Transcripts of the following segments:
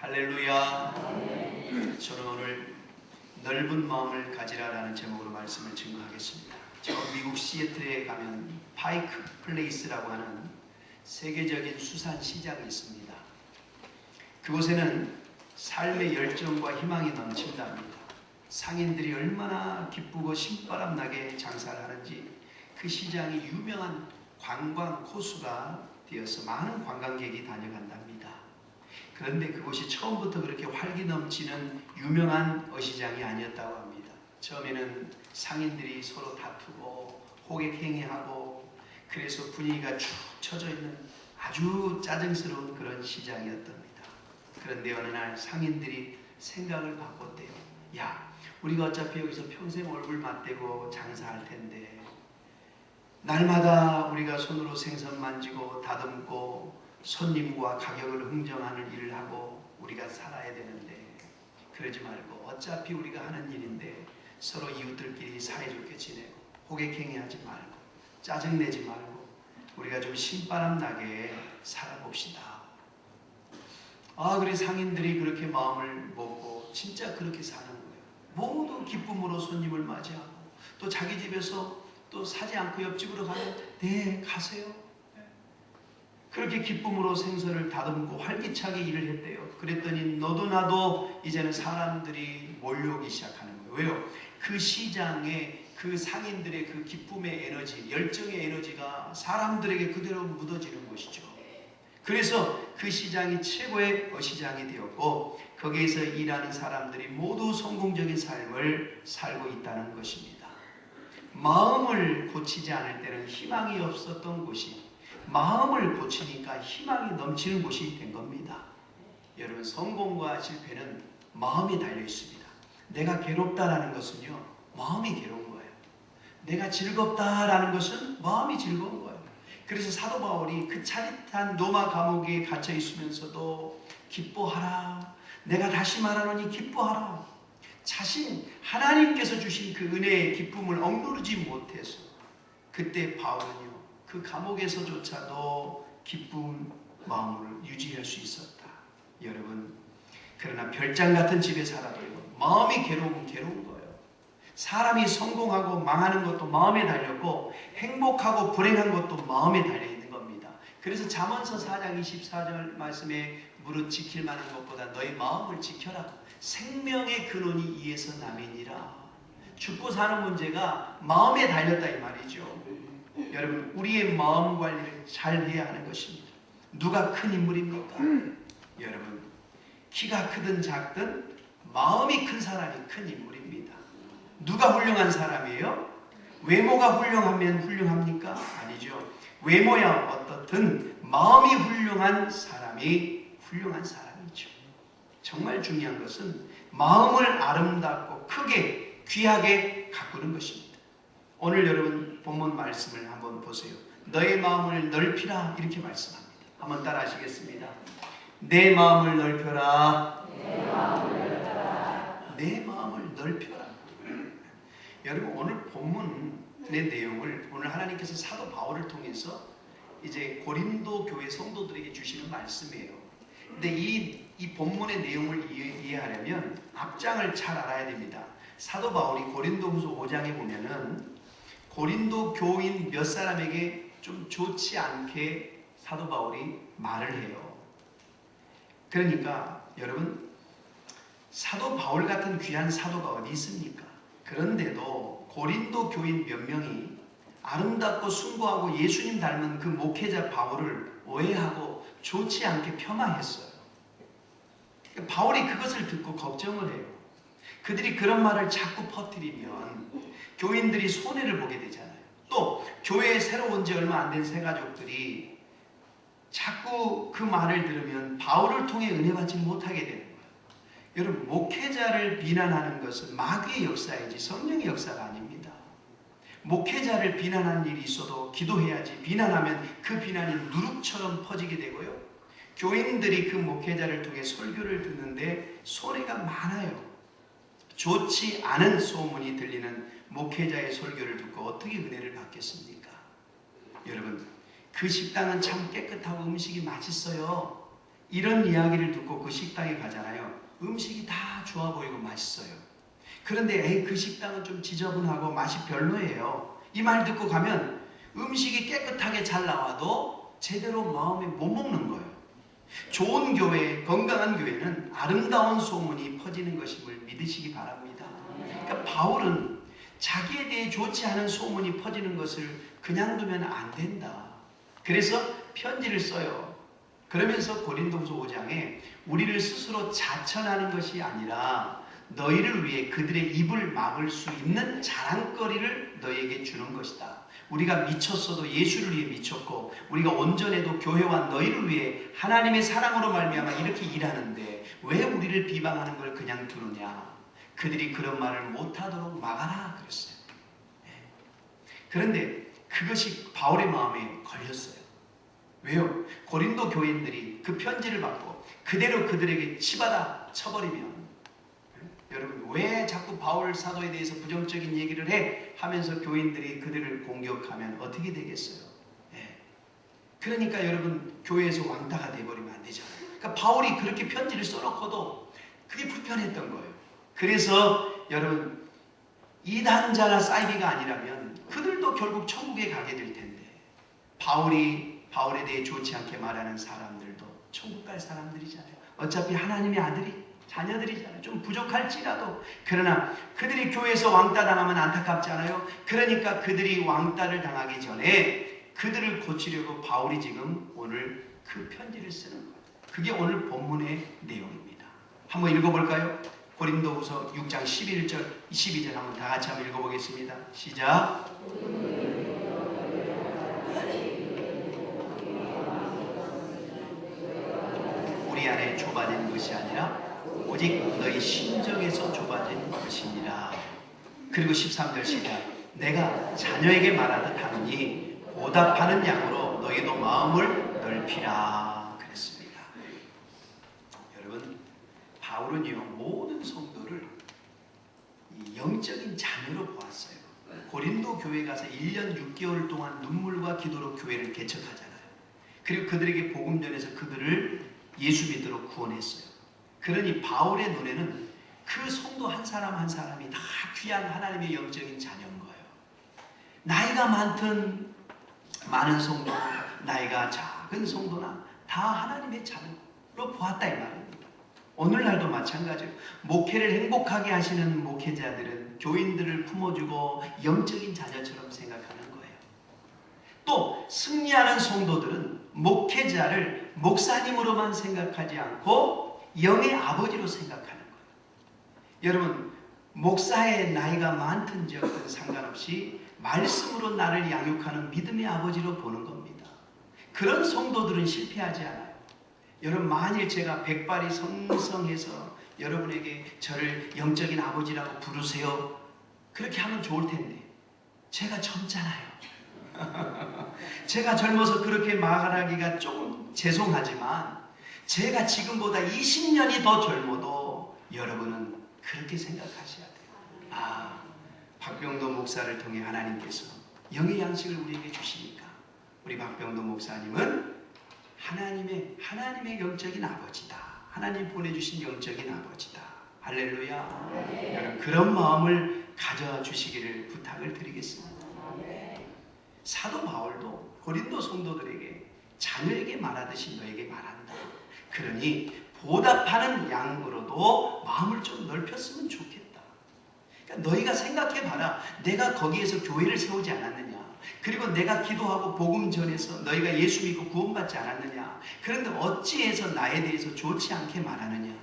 할렐루야. 저는 오늘 넓은 마음을 가지라라는 제목으로 말씀을 증거하겠습니다. 저 미국 시애틀에 가면 파이크 플레이스라고 하는 세계적인 수산 시장이 있습니다. 그곳에는 삶의 열정과 희망이 넘친답니다. 상인들이 얼마나 기쁘고 신바람 나게 장사를 하는지 그 시장이 유명한 관광 코스가 되어서 많은 관광객이 다녀간답니다. 그런데 그곳이 처음부터 그렇게 활기 넘치는 유명한 어시장이 아니었다고 합니다. 처음에는 상인들이 서로 다투고 호객행위하고 그래서 분위기가 축 처져 있는 아주 짜증스러운 그런 시장이었답니다. 그런데 어느 날 상인들이 생각을 바꿨대요. 야, 우리가 어차피 여기서 평생 얼굴 맞대고 장사할 텐데 날마다 우리가 손으로 생선 만지고 다듬고 손님과 가격을 흥정하는 일을 하고 우리가 살아야 되는데 그러지 말고 어차피 우리가 하는 일인데 서로 이웃들끼리 사이좋게 지내고 호객행위하지 말고 짜증내지 말고 우리가 좀 신바람 나게 살아봅시다. 그래 상인들이 그렇게 마음을 먹고 진짜 그렇게 사는 거예요. 모두 기쁨으로 손님을 맞이하고 또 자기 집에서 또 사지 않고 옆집으로 가면 네 가세요. 그렇게 기쁨으로 생선을 다듬고 활기차게 일을 했대요. 그랬더니 너도 나도 이제는 사람들이 몰려오기 시작하는 거예요. 왜요? 그 시장에 그 상인들의 그 기쁨의 에너지, 열정의 에너지가 사람들에게 그대로 묻어지는 것이죠. 그래서 그 시장이 최고의 어시장이 되었고 거기에서 일하는 사람들이 모두 성공적인 삶을 살고 있다는 것입니다. 마음을 고치지 않을 때는 희망이 없었던 곳이 마음을 고치니까 희망이 넘치는 곳이 된 겁니다. 여러분 성공과 실패는 마음이 달려 있습니다. 내가 괴롭다라는 것은요 마음이 괴로운 거예요. 내가 즐겁다라는 것은 마음이 즐거운 거예요. 그래서 사도 바울이 그 짜릿한 로마 감옥에 갇혀 있으면서도 기뻐하라. 내가 다시 말하노니 기뻐하라. 자신 하나님께서 주신 그 은혜의 기쁨을 억누르지 못해서 그때 바울은요 그 감옥에서조차도 기쁜 마음을 유지할 수 있었다. 여러분 그러나 별장 같은 집에 살아도 마음이 괴로우면 괴로운 거예요. 사람이 성공하고 망하는 것도 마음에 달렸고 행복하고 불행한 것도 마음에 달려있는 겁니다. 그래서 잠언서 4장 24절 말씀에 무릇 지킬 만한 것보다 너의 마음을 지켜라. 생명의 근원이 이에서 남이니라. 죽고 사는 문제가 마음에 달렸다 이 말이죠. 여러분 우리의 마음 관리를 잘 해야 하는 것입니다. 누가 큰 인물입니까? 여러분 키가 크든 작든 마음이 큰 사람이 큰 인물입니다. 누가 훌륭한 사람이에요? 외모가 훌륭하면 훌륭합니까? 아니죠. 외모야 어떻든 마음이 훌륭한 사람이 훌륭한 사람이죠. 정말 중요한 것은 마음을 아름답고 크게 귀하게 가꾸는 것입니다. 오늘 여러분 본문 말씀을 한번 보세요. 너의 마음을 넓히라 이렇게 말씀합니다. 한번 따라 하시겠습니다. 내 마음을 넓혀라. 내 마음을 넓혀라. 내 마음을 넓혀라. 여러분 오늘 본문의 내용을 오늘 하나님께서 사도 바울을 통해서 이제 고린도 교회 성도들에게 주시는 말씀이에요. 근데 이 본문의 내용을 이해하려면 앞장을 잘 알아야 됩니다. 사도 바울이 고린도후서 5장에 보면은 고린도 교인 몇 사람에게 좀 좋지 않게 사도 바울이 말을 해요. 그러니까 여러분 사도 바울 같은 귀한 사도가 어디 있습니까? 그런데도 고린도 교인 몇 명이 아름답고 숭고하고 예수님 닮은 그 목회자 바울을 오해하고 좋지 않게 폄하했어요. 바울이 그것을 듣고 걱정을 해요. 그들이 그런 말을 자꾸 퍼뜨리면 교인들이 손해를 보게 되잖아요. 또 교회에 새로 온 지 얼마 안 된 새가족들이 자꾸 그 말을 들으면 바울을 통해 은혜 받지 못하게 되는 거예요. 여러분 목회자를 비난하는 것은 마귀의 역사이지 성령의 역사가 아닙니다. 목회자를 비난하는 일이 있어도 기도해야지 비난하면 그 비난이 누룩처럼 퍼지게 되고요. 교인들이 그 목회자를 통해 설교를 듣는데 손해가 많아요. 좋지 않은 소문이 들리는 목회자의 설교를 듣고 어떻게 은혜를 받겠습니까? 여러분 그 식당은 참 깨끗하고 음식이 맛있어요. 이런 이야기를 듣고 그 식당에 가잖아요. 음식이 다 좋아 보이고 맛있어요. 그런데 에이, 그 식당은 좀 지저분하고 맛이 별로예요. 이 말 듣고 가면 음식이 깨끗하게 잘 나와도 제대로 마음에 못 먹는 거예요. 좋은 교회, 건강한 교회는 아름다운 소문이 퍼지는 것임을 믿으시기 바랍니다. 그러니까 바울은 자기에 대해 좋지 않은 소문이 퍼지는 것을 그냥 두면 안 된다. 그래서 편지를 써요. 그러면서 고린도후서 5장에 우리를 스스로 자천하는 것이 아니라 너희를 위해 그들의 입을 막을 수 있는 자랑거리를 너희에게 주는 것이다. 우리가 미쳤어도 예수를 위해 미쳤고 우리가 온전해도 교회와 너희를 위해 하나님의 사랑으로 말미암아 이렇게 일하는데 왜 우리를 비방하는 걸 그냥 두느냐. 그들이 그런 말을 못하도록 막아라 그랬어요. 그런데 그것이 바울의 마음에 걸렸어요. 왜요? 고린도 교인들이 그 편지를 받고 그대로 그들에게 치받아 쳐버리면 여러분 왜 자꾸 바울 사도에 대해서 부정적인 얘기를 해? 하면서 교인들이 그들을 공격하면 어떻게 되겠어요? 그러니까 여러분 교회에서 왕따가 돼버리면 안 되잖아요. 그러니까 바울이 그렇게 편지를 써놓고도 그게 불편했던 거예요. 그래서 여러분 이단자나 사이비가 아니라면 그들도 결국 천국에 가게 될 텐데 바울에 대해 좋지 않게 말하는 사람들도 천국 갈 사람들이잖아요. 어차피 하나님의 자녀들이잖아요. 좀 부족할지라도. 그러나 그들이 교회에서 왕따 당하면 안타깝지 않아요? 그러니까 그들이 왕따를 당하기 전에 그들을 고치려고 바울이 지금 오늘 그 편지를 쓰는 거예요. 그게 오늘 본문의 내용입니다. 한번 읽어볼까요? 고린도후서 6장 11절, 12절 한번 다 같이 한번 읽어보겠습니다. 시작. 우리 안에 좁아진 것이 아니라 오직 너희 심정에서 좁아진 것이니라. 그리고 13절 시작. 내가 자녀에게 말하듯 하느니 보답하는 양으로 너희도 마음을 넓히라 그랬습니다. 여러분 바울은요 모든 성도를 영적인 자녀로 보았어요. 고린도 교회 가서 1년 6개월 동안 눈물과 기도로 교회를 개척하잖아요. 그리고 그들에게 복음 전해서 그들을 예수 믿도록 구원했어요. 그러니 바울의 눈에는 그 성도 한 사람 한 사람이 다 귀한 하나님의 영적인 자녀인 거예요. 나이가 많은 성도, 나이가 작은 성도나 다 하나님의 자녀로 보았다 이 말입니다. 오늘날도 마찬가지예요. 목회를 행복하게 하시는 목회자들은 교인들을 품어주고 영적인 자녀처럼 생각하는 거예요. 또 승리하는 성도들은 목회자를 목사님으로만 생각하지 않고 영의 아버지로 생각하는 거예요. 여러분 목사의 나이가 많든 적든 상관없이 말씀으로 나를 양육하는 믿음의 아버지로 보는 겁니다. 그런 성도들은 실패하지 않아요. 여러분 만일 제가 백발이 성성해서 여러분에게 저를 영적인 아버지라고 부르세요. 그렇게 하면 좋을 텐데 제가 젊잖아요. 제가 젊어서 그렇게 말하기가 좀 죄송하지만 제가 지금보다 20년이 더 젊어도 여러분은 그렇게 생각하셔야 돼요. 박병도 목사를 통해 하나님께서 영의 양식을 우리에게 주시니까 우리 박병도 목사님은 하나님의 영적인 아버지다. 하나님 보내주신 영적인 아버지다. 할렐루야. 네. 여러분 그런 마음을 가져주시기를 부탁을 드리겠습니다. 네. 사도 바울도 고린도 성도들에게 자녀에게 말하듯이 너에게 말한다. 그러니 보답하는 양으로도 마음을 좀 넓혔으면 좋겠다. 그러니까 너희가 생각해봐라. 내가 거기에서 교회를 세우지 않았느냐. 그리고 내가 기도하고 복음 전해서 너희가 예수 믿고 구원받지 않았느냐. 그런데 어찌해서 나에 대해서 좋지 않게 말하느냐.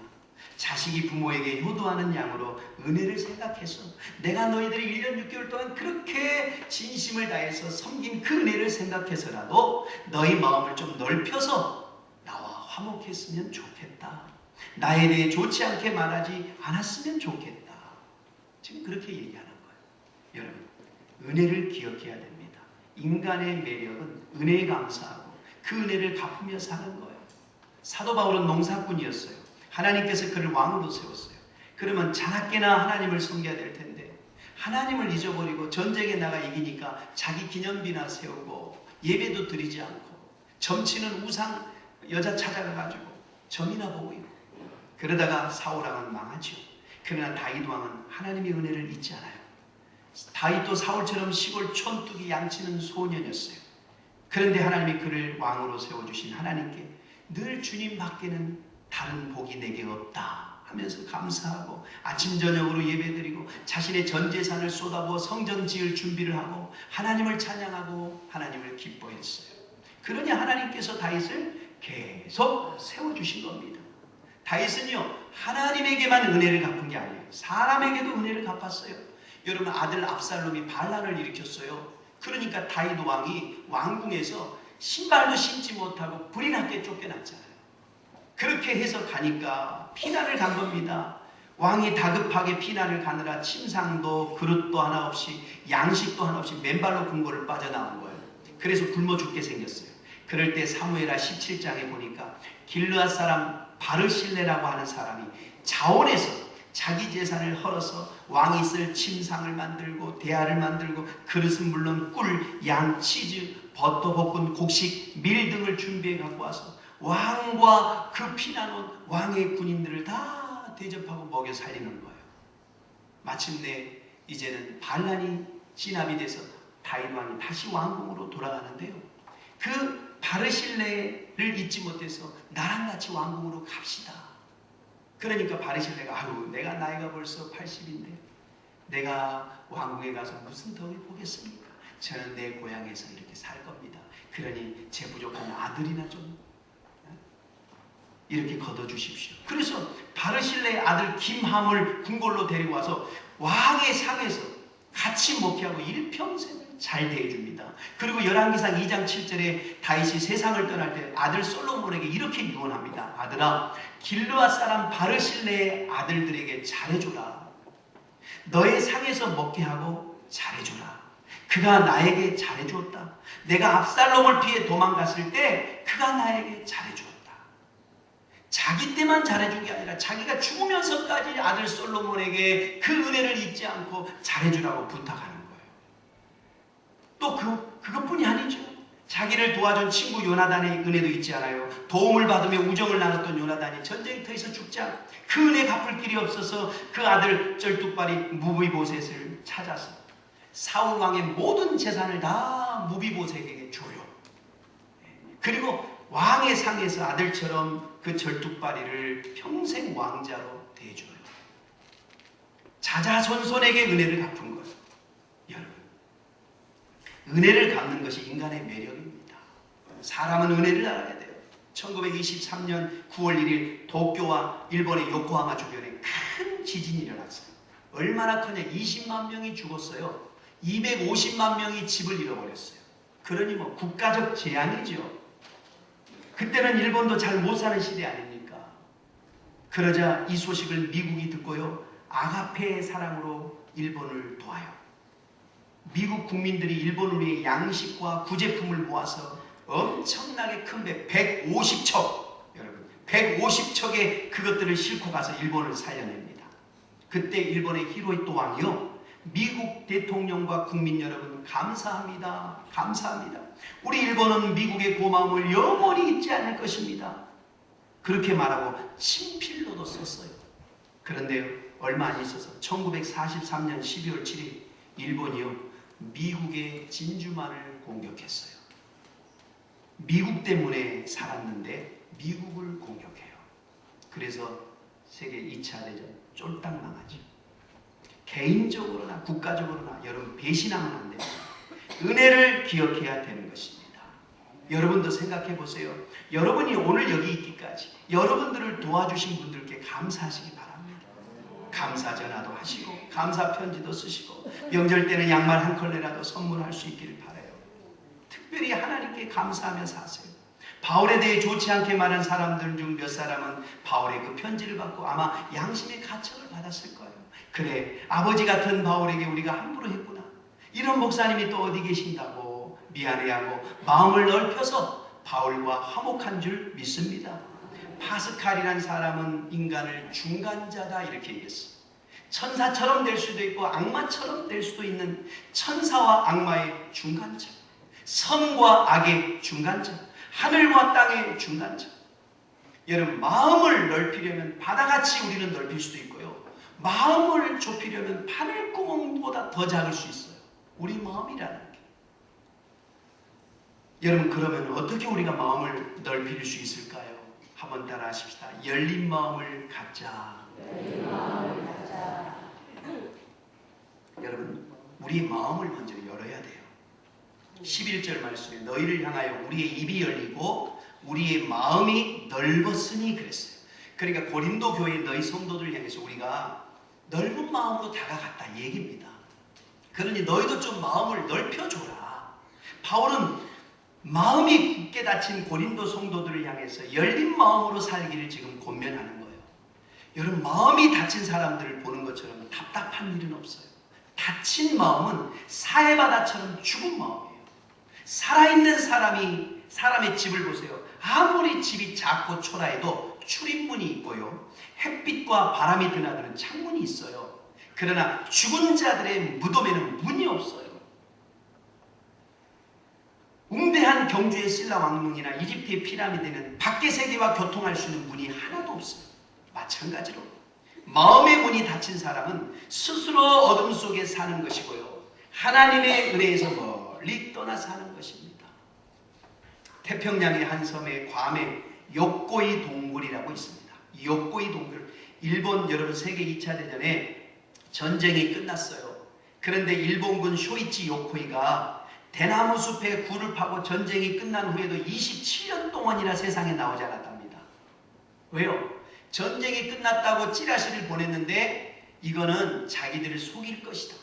자식이 부모에게 효도하는 양으로 은혜를 생각해서 내가 너희들이 1년 6개월 동안 그렇게 진심을 다해서 섬긴 그 은혜를 생각해서라도 너희 마음을 좀 넓혀서 나와 화목했으면 좋겠다. 나에 대해 좋지 않게 말하지 않았으면 좋겠다. 지금 그렇게 얘기하는 거예요. 여러분 은혜를 기억해야 됩니다. 인간의 매력은 은혜에 감사하고 그 은혜를 갚으며 사는 거예요. 사도 바울은 농사꾼이었어요. 하나님께서 그를 왕으로 세웠어요. 그러면 자나깨나 하나님을 섬겨야 될 텐데 하나님을 잊어버리고 전쟁에 나가 이기니까 자기 기념비나 세우고 예배도 드리지 않고 점치는 우상 여자 찾아가가지고 점이나 보고 있고. 그러다가 사울 왕은 망하죠. 그러나 다윗 왕은 하나님의 은혜를 잊지 않아요. 다윗도 사울처럼 시골 촌뚝이 양치는 소년이었어요. 그런데 하나님이 그를 왕으로 세워주신 하나님께 늘 주님 밖에는 다른 복이 내게 없다 하면서 감사하고 아침 저녁으로 예배드리고 자신의 전 재산을 쏟아부어 성전 지을 준비를 하고 하나님을 찬양하고 하나님을 기뻐했어요. 그러니 하나님께서 다윗을 계속 세워주신 겁니다. 다윗은요, 하나님에게만 은혜를 갚은 게 아니에요. 사람에게도 은혜를 갚았어요. 여러분, 아들 압살롬이 반란을 일으켰어요. 그러니까 다윗 왕이 왕궁에서 신발도 신지 못하고 불이 나게 쫓겨났잖아요. 그렇게 해서 가니까 피난을 간 겁니다. 왕이 다급하게 피난을 가느라 침상도 그릇도 하나 없이 양식도 하나 없이 맨발로 궁궐을 빠져나온 거예요. 그래서 굶어 죽게 생겼어요. 그럴 때 사무엘하 17장에 보니까 길르앗 사람 바르실레라고 하는 사람이 자원해서 자기 재산을 헐어서 왕이 쓸 침상을 만들고 대야를 만들고 그릇은 물론 꿀, 양, 치즈, 버터 볶은 곡식, 밀 등을 준비해 갖고 와서 왕과 그 피난 온 왕의 군인들을 다 대접하고 먹여 살리는 거예요. 마침내 이제는 반란이 진압이 돼서 다윗 왕이 다시 왕궁으로 돌아가는데요. 그 바르실레를 잊지 못해서 나랑 같이 왕궁으로 갑시다. 그러니까 바르실레가 아유 내가 나이가 벌써 80인데 내가 왕궁에 가서 무슨 덕을 보겠습니까? 저는 내 고향에서 이렇게 살 겁니다. 그러니 제 부족한 아들이나 좀 이렇게 거둬주십시오. 그래서 바르실레의 아들 김함을 궁궐로 데리고 와서 왕의 상에서 같이 먹게하고 일평생을 잘 대해줍니다. 그리고 열왕기상 2장 7절에 다윗이 세상을 떠날 때 아들 솔로몬에게 이렇게 유언합니다. 아들아, 길르앗 사람 바르실레의 아들들에게 잘해줘라. 너의 상에서 먹게 하고 잘해줘라. 그가 나에게 잘해주었다. 내가 압살롬을 피해 도망갔을 때 그가 나에게 잘해주었다. 자기 때만 잘해준 게 아니라 자기가 죽으면서까지 아들 솔로몬에게 그 은혜를 잊지 않고 잘해주라고 부탁하는 거예요. 또 그것뿐이 아니죠. 자기를 도와준 친구 요나단의 은혜도 잊지 않아요. 도움을 받으며 우정을 나눴던 요나단이 전쟁터에서 죽자 그 은혜 갚을 길이 없어서 그 아들 쩔뚝발이 무비보셋을 찾아서 사울 왕의 모든 재산을 다 무비보셋에게 줘요. 그리고 왕의 상에서 아들처럼 그 절뚝발이를 평생 왕자로 대해줘요. 자자손손에게 은혜를 갚은 것. 여러분, 은혜를 갚는 것이 인간의 매력입니다. 사람은 은혜를 알아야 돼요. 1923년 9월 1일 도쿄와 일본의 요코하마 주변에 큰 지진이 일어났어요. 얼마나 크냐? 20만 명이 죽었어요. 250만 명이 집을 잃어버렸어요. 그러니 뭐 국가적 재앙이죠. 그때는 일본도 잘 못 사는 시대 아닙니까? 그러자 이 소식을 미국이 듣고요. 아가페의 사랑으로 일본을 도와요. 미국 국민들이 일본을 위해 양식과 구제품을 모아서 엄청나게 큰 배 150척, 여러분 150척의 그것들을 싣고 가서 일본을 살려냅니다. 그때 일본의 히로히토 왕이요. 미국 대통령과 국민 여러분 감사합니다. 감사합니다. 우리 일본은 미국의 고마움을 영원히 잊지 않을 것입니다. 그렇게 말하고 친필로도 썼어요. 그런데 얼마 안 있어서 1943년 12월 7일 일본이요. 미국의 진주만을 공격했어요. 미국 때문에 살았는데 미국을 공격해요. 그래서 세계 2차 대전 쫄딱 망하죠. 개인적으로나 국가적으로나 여러분 배신하면 안 됩니다. 은혜를 기억해야 되는 것입니다. 여러분도 생각해 보세요. 여러분이 오늘 여기 있기까지 여러분들을 도와주신 분들께 감사하시기 바랍니다. 감사 전화도 하시고 감사 편지도 쓰시고 명절 때는 양말 한 컬레라도 선물할 수 있기를 바라요. 특별히 하나님께 감사하며 사세요. 바울에 대해 좋지 않게 말한 사람들 중 몇 사람은 바울의 그 편지를 받고 아마 양심의 가책을 받았을 거예요. 그래, 아버지 같은 바울에게 우리가 함부로 했구나. 이런 목사님이 또 어디 계신다고 미안해하고 마음을 넓혀서 바울과 화목한 줄 믿습니다. 파스칼이란 사람은 인간을 중간자다 이렇게 얘기했어. 천사처럼 될 수도 있고 악마처럼 될 수도 있는 천사와 악마의 중간자, 선과 악의 중간자, 하늘과 땅의 중간자. 여러분, 마음을 넓히려면 바다같이 우리는 넓힐 수도 있고요. 마음을 좁히려면 바늘구멍보다 더 작을 수 있어요. 우리 마음이라는 게. 여러분, 그러면 어떻게 우리가 마음을 넓힐 수 있을까요? 한번 따라 하십시다. 열린 마음을 갖자. 열린 마음을 갖자. 여러분, 우리의 마음을 먼저 열어야 돼요. 11절 말씀에 너희를 향하여 우리의 입이 열리고 우리의 마음이 넓었으니 그랬어요. 그러니까 고린도 교회 너희 성도들 향해서 우리가 넓은 마음으로 다가갔다 얘기입니다. 그러니 너희도 좀 마음을 넓혀줘라. 바울은 마음이 굳게 닫힌 고린도 성도들을 향해서 열린 마음으로 살기를 지금 권면하는 거예요. 여러분, 마음이 닫힌 사람들을 보는 것처럼 답답한 일은 없어요. 닫힌 마음은 사해바다처럼 죽은 마음이에요. 살아있는 사람의 집을 보세요. 아무리 집이 작고 초라해도 출입문이 있고요. 햇빛과 바람이 드나드는 창문이 있어요. 그러나 죽은 자들의 무덤에는 문이 없어요. 웅대한 경주의 신라 왕궁이나 이집트의 피라미드는 밖의 세계와 교통할 수 있는 문이 하나도 없어요. 마찬가지로 마음의 문이 닫힌 사람은 스스로 어둠 속에 사는 것이고요. 하나님의 은혜에서 멀리 떠나 사는 것입니다. 태평양의 한 섬에 괌에 요코이 동굴이라고 있습니다. 요코이 동굴. 일본 여러분 세계 2차 대전에 전쟁이 끝났어요. 그런데 일본군 쇼이치 요코이가 대나무 숲에 굴을 파고 전쟁이 끝난 후에도 27년 동안이나 세상에 나오지 않았답니다. 왜요? 전쟁이 끝났다고 찌라시를 보냈는데 이거는 자기들을 속일 것이다.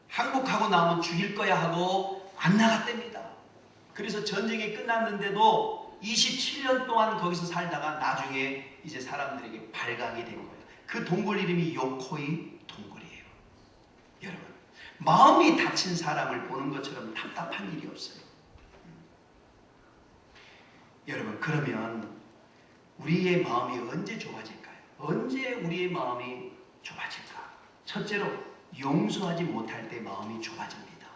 항복하고 나오면 죽일 거야 하고 안 나갔답니다. 그래서 전쟁이 끝났는데도 27년 동안 거기서 살다가 나중에 이제 사람들에게 발각이 된 거예요. 그 동굴 이름이 요코이 동굴이에요. 여러분, 마음이 닫힌 사람을 보는 것처럼 답답한 일이 없어요. 여러분, 그러면 우리의 마음이 언제 좁아질까요? 언제 우리의 마음이 좁아질까? 첫째로 용서하지 못할 때 마음이 좁아집니다.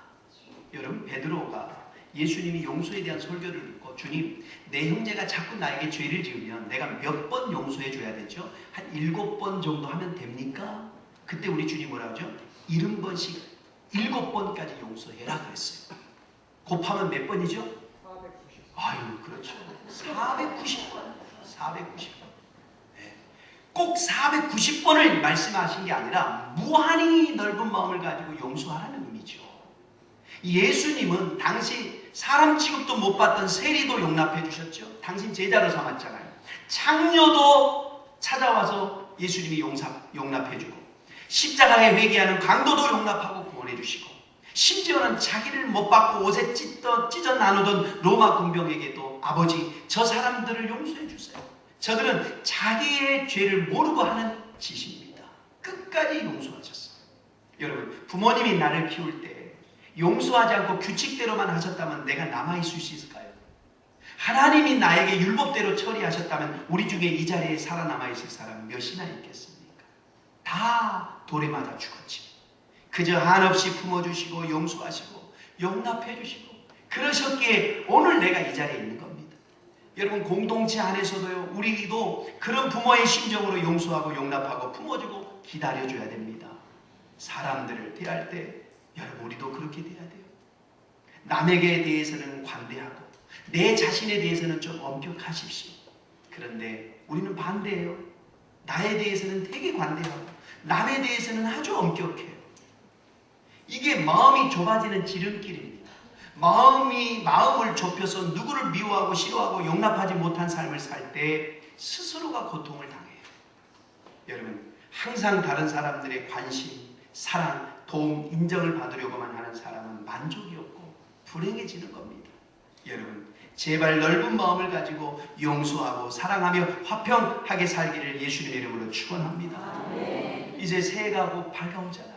여러분, 베드로가 예수님이 용서에 대한 설교를 듣고 주님, 내 형제가 자꾸 나에게 죄를 지으면 내가 몇 번 용서해 줘야 되죠? 한 7번 정도 하면 됩니까? 그때 우리 주님 뭐라 하죠? 70번씩 7번까지 용서해라 그랬어요. 곱하면 몇 번이죠? 490. 아유, 그렇죠. 490번. 490번. 네. 꼭 490번을 말씀하신 게 아니라 무한히 넓은 마음을 가지고 용서하라는 의미죠. 예수님은 당시 사람 취급도 못 받던 세리도 용납해 주셨죠. 당신 제자로 삼았잖아요. 창녀도 찾아와서 예수님이 용납해 주고, 십자가에 회개하는 강도도 용납하고 구원해 주시고, 심지어는 자기를 못 받고 옷에 찢어 나누던 로마 군병에게도 아버지, 저 사람들을 용서해 주세요. 저들은 자기의 죄를 모르고 하는 짓입니다. 끝까지 용서하셨어요. 여러분, 부모님이 나를 키울 때 용서하지 않고 규칙대로만 하셨다면 내가 남아있을 수 있을까요? 하나님이 나에게 율법대로 처리하셨다면 우리 중에 이 자리에 살아남아있을 사람 몇이나 있겠습니까? 다 돌에 맞아 죽었지. 그저 한없이 품어주시고 용서하시고 용납해주시고 그러셨기에 오늘 내가 이 자리에 있는 겁니다. 여러분, 공동체 안에서도요, 우리도 그런 부모의 심정으로 용서하고 용납하고 품어주고 기다려줘야 됩니다. 사람들을 대할 때 여러분, 우리도 그렇게 돼야 돼요. 남에게 대해서는 관대하고 내 자신에 대해서는 좀 엄격하십시오. 그런데 우리는 반대예요. 나에 대해서는 되게 관대하고 남에 대해서는 아주 엄격해요. 이게 마음이 좁아지는 지름길입니다. 마음을 좁혀서 누구를 미워하고 싫어하고 용납하지 못한 삶을 살 때 스스로가 고통을 당해요. 여러분, 항상 다른 사람들의 관심, 사랑, 도움, 인정을 받으려고만 하는 사람은 만족이 없고 불행해지는 겁니다. 여러분, 제발 넓은 마음을 가지고 용서하고 사랑하며 화평하게 살기를 예수님의 이름으로 축원합니다. 이제 새해가 곧 밝아오잖아요.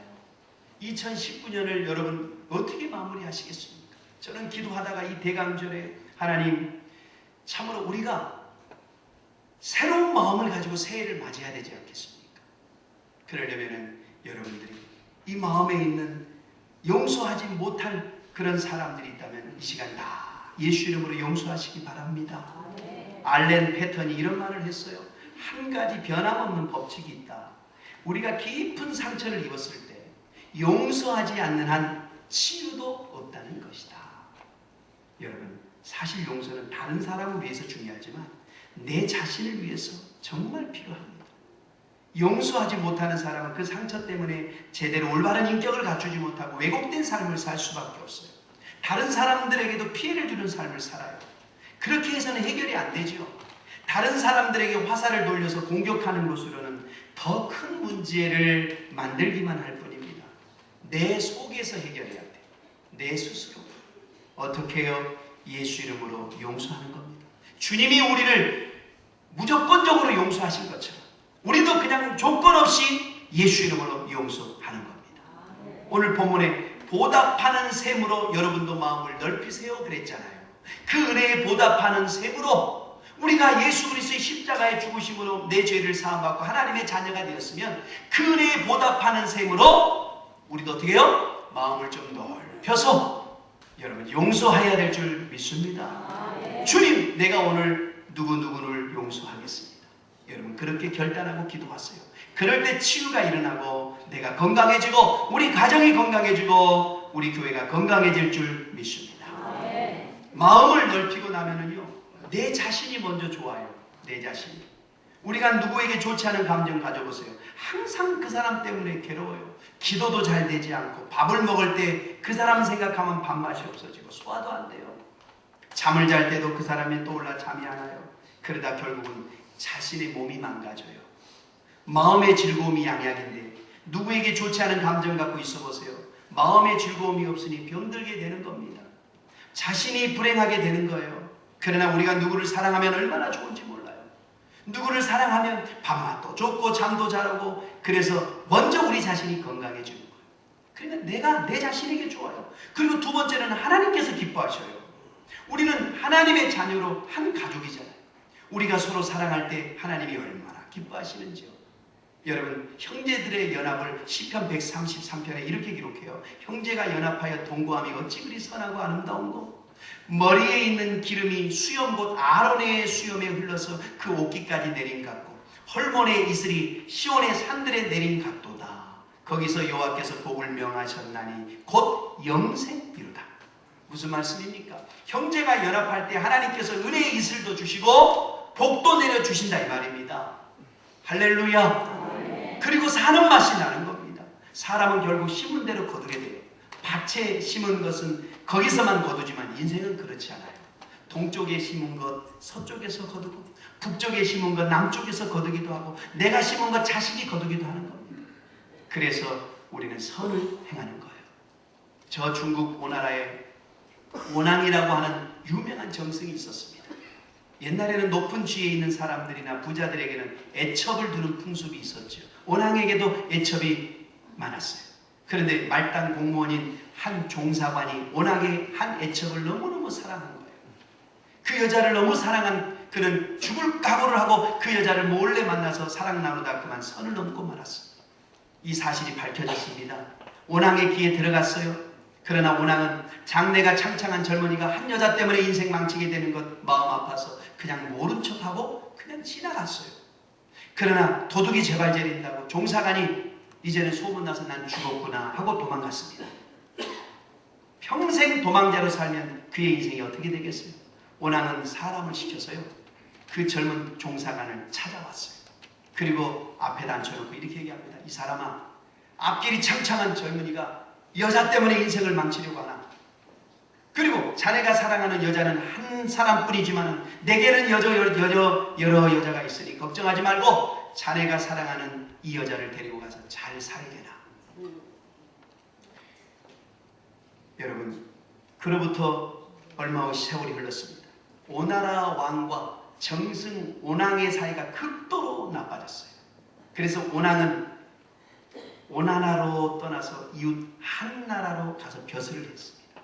2019년을 여러분 어떻게 마무리하시겠습니까? 저는 기도하다가 이 대강절에 하나님, 참으로 우리가 새로운 마음을 가지고 새해를 맞이해야 되지 않겠습니까? 그러려면 여러분들이 이 마음에 있는 용서하지 못할 그런 사람들이 있다면 이 시간 다 예수 이름으로 용서하시기 바랍니다. 알렌 패턴이 이런 말을 했어요. 한 가지 변함없는 법칙이 있다. 우리가 깊은 상처를 입었을 때 용서하지 않는 한 치유도 없다는 것이다. 여러분, 사실 용서는 다른 사람을 위해서 중요하지만 내 자신을 위해서 정말 필요합니다. 용서하지 못하는 사람은 그 상처 때문에 제대로 올바른 인격을 갖추지 못하고 왜곡된 삶을 살 수밖에 없어요. 다른 사람들에게도 피해를 주는 삶을 살아요. 그렇게 해서는 해결이 안 되죠. 다른 사람들에게 화살을 돌려서 공격하는 것으로는 더 큰 문제를 만들기만 할 뿐입니다. 내 속에서 해결해야 돼. 내 스스로. 어떻게 해요? 예수 이름으로 용서하는 겁니다. 주님이 우리를 무조건적으로 용서하신 것처럼 우리도 그냥 조건 없이 예수 이름으로 용서하는 겁니다. 오늘 본문에 보답하는 셈으로 여러분도 마음을 넓히세요 그랬잖아요. 그 은혜에 보답하는 셈으로 우리가 예수 그리스도의 십자가의 죽으심으로 내 죄를 사함받고 하나님의 자녀가 되었으면 그 은혜에 보답하는 셈으로 우리도 어떻게 해요? 마음을 좀 넓혀서 여러분 용서해야 될 줄 믿습니다. 주님, 내가 오늘 누구누구를 용서하겠습니다. 여러분 그렇게 결단하고 기도하세요. 그럴 때 치유가 일어나고 내가 건강해지고 우리 가정이 건강해지고 우리 교회가 건강해질 줄 믿습니다. 마음을 넓히고 나면은요, 내 자신이 먼저 좋아요. 내 자신이. 우리가 누구에게 좋지 않은 감정 가져보세요. 항상 그 사람 때문에 괴로워요. 기도도 잘 되지 않고 밥을 먹을 때 그 사람 생각하면 밥맛이 없어지고 소화도 안 돼요. 잠을 잘 때도 그 사람이 떠올라 잠이 안 와요. 그러다 결국은 자신의 몸이 망가져요. 마음의 즐거움이 양약인데 누구에게 좋지 않은 감정 갖고 있어 보세요. 마음의 즐거움이 없으니 병들게 되는 겁니다. 자신이 불행하게 되는 거예요. 그러나 우리가 누구를 사랑하면 얼마나 좋은지 몰라요. 누구를 사랑하면 밥맛도 좋고 잠도 잘 오고 그래서 먼저 우리 자신이 건강해지는 거예요. 그러니까 내가 내 자신에게 좋아요. 그리고 두 번째는 하나님께서 기뻐하셔요. 우리는 하나님의 자녀로 한 가족이잖아요. 우리가 서로 사랑할 때 하나님이 얼마나 기뻐하시는지요. 여러분, 형제들의 연합을 시편 133편에 이렇게 기록해요. 형제가 연합하여 동거함이 어찌 그리 선하고 아름다운고 머리에 있는 기름이 수염 곧 아론의 수염에 흘러서 그 옷깃까지 내린 같고 헐몬의 이슬이 시온의 산들에 내린 같도다. 거기서 여호와께서 복을 명하셨나니 곧 영생이로다. 무슨 말씀입니까? 형제가 연합할 때 하나님께서 은혜의 이슬도 주시고 복도 내려주신다 이 말입니다. 할렐루야. 그리고 사는 맛이 나는 겁니다. 사람은 결국 심은 대로 거두게 돼요. 밭에 심은 것은 거기서만 거두지만 인생은 그렇지 않아요. 동쪽에 심은 것 서쪽에서 거두고 북쪽에 심은 것 남쪽에서 거두기도 하고 내가 심은 것 자식이 거두기도 하는 겁니다. 그래서 우리는 선을 행하는 거예요. 저 중국 오나라에 원앙이라고 하는 유명한 정승이 있었습니다. 옛날에는 높은 지위에 있는 사람들이나 부자들에게는 애첩을 두는 풍습이 있었죠. 원앙에게도 애첩이 많았어요. 그런데 말단 공무원인 한 종사관이 원앙의 한 애첩을 너무너무 사랑한 거예요. 그 여자를 너무 사랑한 그는 죽을 각오를 하고 그 여자를 몰래 만나서 사랑 나누다 그만 선을 넘고 말았어요. 이 사실이 밝혀졌습니다. 원앙의 귀에 들어갔어요. 그러나 원앙은 장래가 창창한 젊은이가 한 여자 때문에 인생 망치게 되는 것 마음 아파서 그냥 모른 척하고 그냥 지나갔어요. 그러나 도둑이 재발제린다고 종사관이 이제는 소문나서 난 죽었구나 하고 도망갔습니다. 평생 도망자로 살면 그의 인생이 어떻게 되겠어요? 원앙은 사람을 시켜서요. 그 젊은 종사관을 찾아왔어요. 그리고 앞에다 앉혀놓고 이렇게 얘기합니다. 이 사람아, 앞길이 창창한 젊은이가 여자 때문에 인생을 망치려고 하나? 그리고 자네가 사랑하는 여자는 한 사람뿐이지만 내게는 여러 여자가 있으니 걱정하지 말고 자네가 사랑하는 이 여자를 데리고 가서 잘 살게라. 여러분, 그로부터 얼마 후 세월이 흘렀습니다. 오나라 왕과 정승 오낭의 사이가 극도로 나빠졌어요. 그래서 오낭은 오나라로 떠나서 이웃 한나라로 가서 벼슬을 했습니다.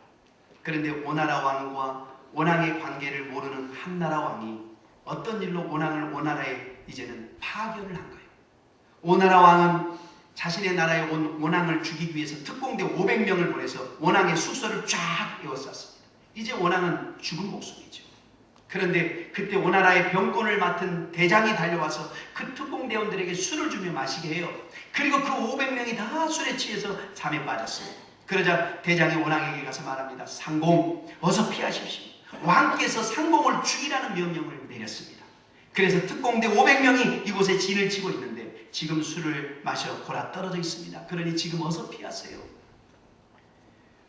그런데 오나라 왕과 오낭의 관계를 모르는 한나라 왕이 어떤 일로 오낭을 오나라에 이제는 파견을 한 거예요. 오나라 왕은 자신의 나라에 온 오낭을 죽이기 위해서 특공대 500명을 보내서 오낭의 숙소를 쫙 에워쌌습니다. 이제 오낭은 죽은 목숨이죠. 그런데 그때 오나라의 병권을 맡은 대장이 달려와서 그 특공대원들에게 술을 주며 마시게 해요. 그리고 그 500명이 다 술에 취해서 잠에 빠졌어요. 그러자 대장이 원왕에게 가서 말합니다. 상공, 어서 피하십시오. 왕께서 상공을 죽이라는 명령을 내렸습니다. 그래서 특공대 500명이 이곳에 진을 치고 있는데 지금 술을 마셔 골아 떨어져 있습니다. 그러니 지금 어서 피하세요.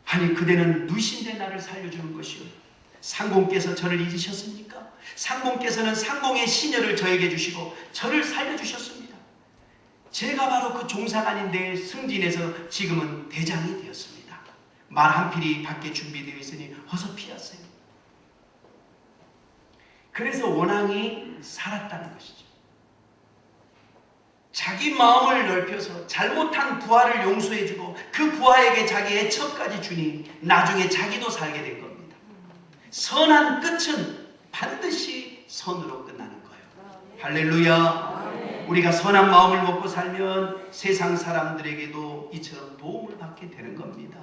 아니 그대는 누신데 나를 살려주는 것이요, 상공께서 저를 잊으셨습니까? 상공께서는 상공의 시녀를 저에게 주시고 저를 살려주셨습니다. 제가 바로 그 종사관인데 승진해서 지금은 대장이 되었습니다. 말 한 필이 밖에 준비되어 있으니 어서 피하세요. 그래서 원왕이 살았다는 것이죠. 자기 마음을 넓혀서 잘못한 부하를 용서해주고 그 부하에게 자기의 첩까지 주니 나중에 자기도 살게 된 겁니다. 선한 끝은 반드시 선으로 끝나는 거예요. 할렐루야. 우리가 선한 마음을 먹고 살면 세상 사람들에게도 이처럼 도움을 받게 되는 겁니다.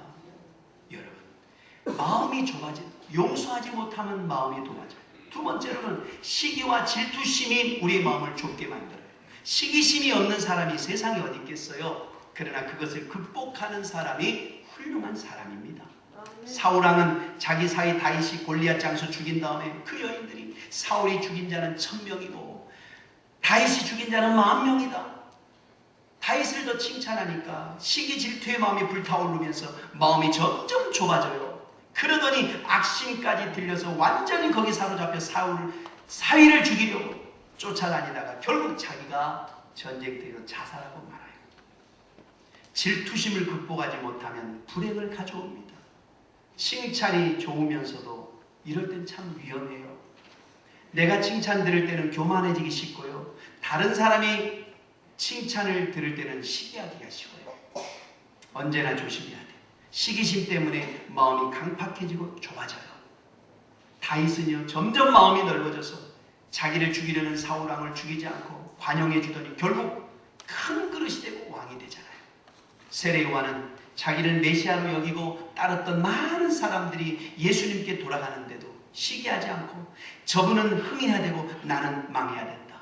여러분, 마음이 좁아져 용서하지 못하면 마음이 좁아져요. 두 번째로는 시기와 질투심이 우리의 마음을 좁게 만들어요. 시기심이 없는 사람이 세상에 어디 있겠어요? 그러나 그것을 극복하는 사람이 훌륭한 사람입니다. 사울왕은 자기 사위 다윗이 골리앗 장수 죽인 다음에 그 여인들이 사울이 죽인 자는 1000명이고 다윗이 죽인 자는 10,000명이다. 다윗을 더 칭찬하니까 시기 질투의 마음이 불타오르면서 마음이 점점 좁아져요. 그러더니 악심까지 들려서 완전히 거기 사로잡혀 사위를 죽이려고 쫓아다니다가 결국 자기가 전쟁터에서 자살하고 말아요. 질투심을 극복하지 못하면 불행을 가져옵니다. 칭찬이 좋으면서도 이럴 땐 참 위험해요. 내가 칭찬 들을 때는 교만해지기 쉽고요. 다른 사람이 칭찬을 들을 때는 시기하기가 쉬워요. 언제나 조심해야 돼요. 시기심 때문에 마음이 강팍해지고 좁아져요. 다윗은요 점점 마음이 넓어져서 자기를 죽이려는 사울왕을 죽이지 않고 관용해 주더니 결국 큰 그릇이 되고 왕이 되잖아요. 세례요한은 자기를 메시아로 여기고 따랐던 많은 사람들이 예수님께 돌아가는데도 시기하지 않고 저분은 흥해야 되고 나는 망해야 된다.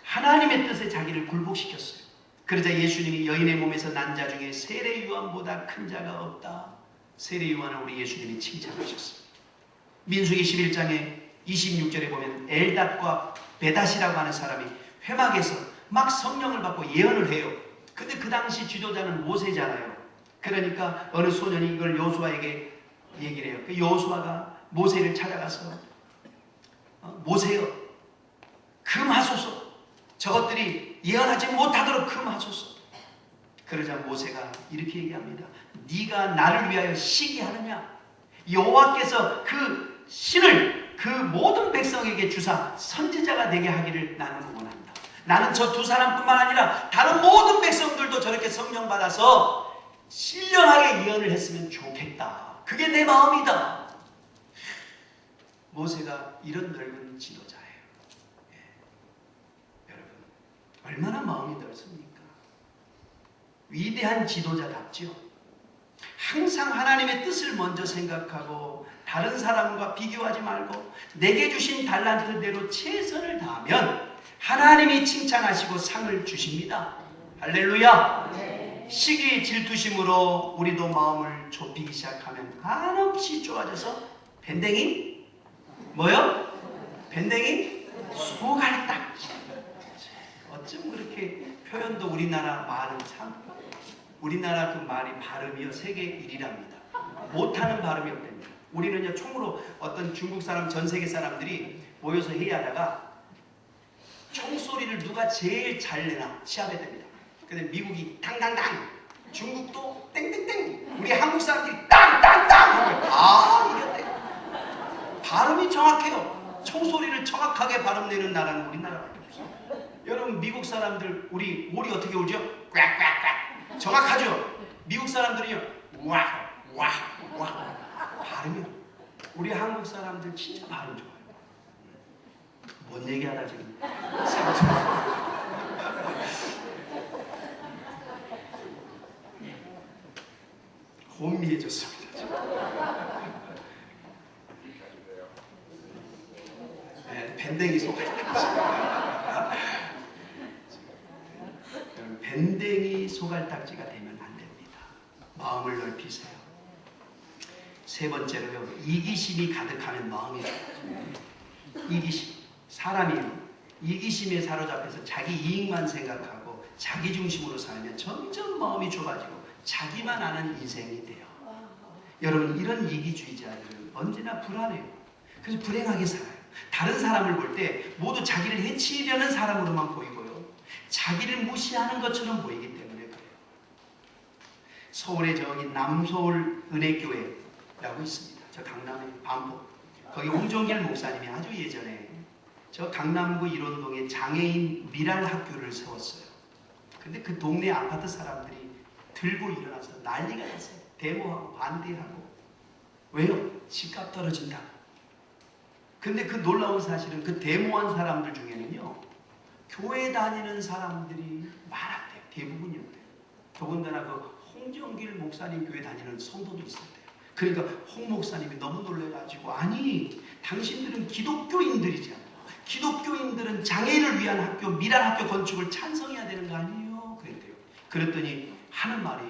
하나님의 뜻에 자기를 굴복시켰어요. 그러자 예수님이 여인의 몸에서 난 자 중에 세례 요한보다 큰 자가 없다. 세례 요한을 우리 예수님이 칭찬하셨습니다. 민수기 11장에 26절에 보면 엘닷과 베닷이라고 하는 사람이 회막에서 막 성령을 받고 예언을 해요. 근데 그 당시 지도자는 모세잖아요. 그러니까 어느 소년이 이걸 여호수아에게 얘기를 해요. 그 여호수아가 모세를 찾아가서 모세여 금하소서, 저것들이 예언하지 못하도록 금하소서. 그러자 모세가 이렇게 얘기합니다. 네가 나를 위하여 시기하느냐? 여호와께서 그 신을 그 모든 백성에게 주사 선지자가 되게 하기를 나는 원한다. 나는 저 두 사람뿐만 아니라 다른 모든 백성들도 저렇게 성령 받아서 신령하게 예언을 했으면 좋겠다. 그게 내 마음이다. 모세가 이런 넓은 지도자예요. 여러분, 얼마나 마음이 넓습니까? 위대한 지도자답지요. 항상 하나님의 뜻을 먼저 생각하고 다른 사람과 비교하지 말고 내게 주신 달란트대로 최선을 다하면 하나님이 칭찬하시고 상을 주십니다. 할렐루야. 시기 질투심으로 우리도 마음을 좁히기 시작하면 한없이 좁아져서 밴댕이 뭐요? 밴댕이 소갈딱. 어쩜 그렇게 표현도 우리나라 말은 참, 우리나라 그 말이 발음이요 세계 1위랍니다. 못하는 발음이 없답니다. 우리는요 총으로 어떤 중국 사람 전 세계 사람들이 모여서 회의하다가 총소리를 누가 제일 잘 내나 시합해야 됩니다. 근데 미국이 당당당, 중국도 땡땡땡, 우리 한국 사람들이 땅땅땅 하면 이겼대. 발음이 정확해요. 총소리를 정확하게 발음내는 나라는 우리나라밖에 없어요. 여러분 미국 사람들 우리 오리 어떻게 울죠? 꽥꽥꽥 정확하죠? 미국 사람들이요 와와와 발음이, 우리 한국 사람들 진짜 발음 좋아요. 뭔 얘기하다 지금 혼미해졌습니다. 밴댕이 소갈딱지. 밴댕이 소갈딱지가 되면 안 됩니다. 마음을 넓히세요. 세 번째로요, 이기심이 가득하면 마음이 좋아져요. 이기심. 사람이 이기심에 사로잡혀서 자기 이익만 생각하고 자기 중심으로 살면 점점 마음이 좁아지고 자기만 아는 인생이 돼요. 여러분, 이런 이기주의자들은 언제나 불안해요. 그래서 불행하게 살아요. 다른 사람을 볼 때 모두 자기를 해치려는 사람으로만 보이고요, 자기를 무시하는 것처럼 보이기 때문에 그래요. 서울에 저기 남서울 은혜교회라고 있습니다. 저 강남의 반포. 거기 홍종길 목사님이 아주 예전에 저 강남구 일원동에 장애인 미랄 학교를 세웠어요. 근데 그 동네 아파트 사람들이 들고 일어나서 난리가 났어요. 데모하고 반대하고. 왜요? 집값 떨어진다. 근데 그 놀라운 사실은 그 데모한 사람들 중에는요, 교회 다니는 사람들이 많았대요. 대부분이었대요. 더군다나 그 홍정길 목사님 교회 다니는 성도도 있었대요. 그러니까 홍 목사님이 너무 놀래가지고, 아니, 당신들은 기독교인들이잖아. 기독교인들은 장애인을 위한 학교, 미랄 학교 건축을 찬성해야 되는 거 아니에요? 그랬대요. 그랬더니 하는 말이,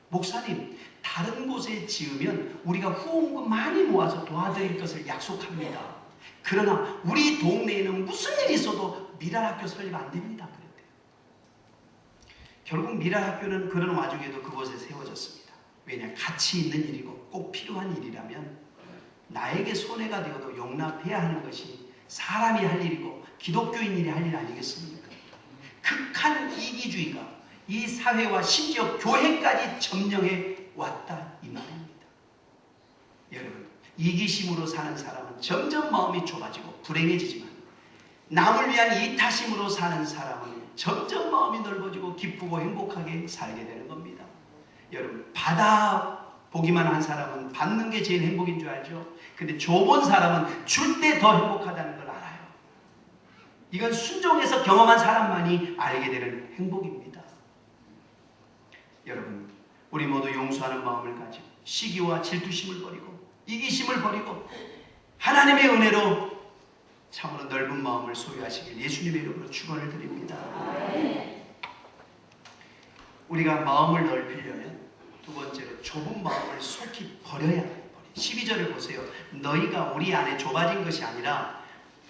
목사님, 다른 곳에 지으면 우리가 후원금 많이 모아서 도와드릴 것을 약속합니다. 그러나 우리 동네에는 무슨 일이 있어도 미랄 학교 설립 안 됩니다. 그랬대요. 결국 미랄 학교는 그런 와중에도 그곳에 세워졌습니다. 왜냐? 가치 있는 일이고 꼭 필요한 일이라면 나에게 손해가 되어도 용납해야 하는 것이 사람이 할 일이고 기독교인이 할 일 아니겠습니까? 극한 이기주의가 이 사회와 심지어 교회까지 점령해 왔다 이 말입니다. 여러분, 이기심으로 사는 사람은 점점 마음이 좁아지고 불행해지지만, 남을 위한 이타심으로 사는 사람은 점점 마음이 넓어지고 기쁘고 행복하게 살게 되는 겁니다. 여러분, 받아 보기만 한 사람은 받는 게 제일 행복인 줄 알죠? 근데 줘본 사람은 줄 때 더 행복하다는 걸 알아요. 이건 순종해서 경험한 사람만이 알게 되는 행복입니다. 여러분, 우리 모두 용서하는 마음을 가지고 시기와 질투심을 버리고 이기심을 버리고 하나님의 은혜로 참으로 넓은 마음을 소유하시길 예수님의 이름으로 축원을 드립니다. 우리가 마음을 넓히려면 두 번째로 좁은 마음을 속히 버려야 해요. 12절을 보세요. 너희가 우리 안에 좁아진 것이 아니라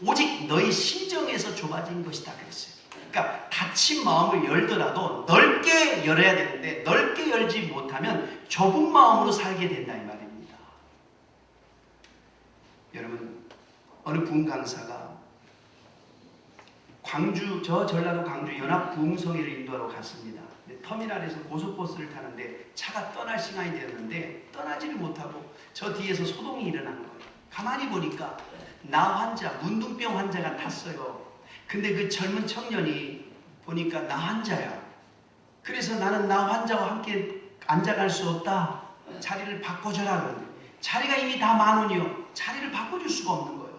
오직 너희 심정에서 좁아진 것이다 그랬어요. 그러니까 닫힌 마음을 열더라도 넓게 열어야 되는데 넓게 열지 못하면 좁은 마음으로 살게 된다 이 말입니다. 여러분, 어느 부흥 강사가 광주, 저 전라도 광주 연합 부흥성회를 인도하러 갔습니다. 터미널에서 고속버스를 타는데 차가 떠날 시간이 되었는데 떠나지를 못하고 저 뒤에서 소동이 일어난 거예요. 가만히 보니까 나 환자, 문둥병 환자가 탔어요. 근데 그 젊은 청년이 보니까 나 환자야. 그래서 나는 나 환자와 함께 앉아갈 수 없다. 자리를 바꿔줘라 그러는데 자리가 이미 다 만원이요. 자리를 바꿔줄 수가 없는 거예요.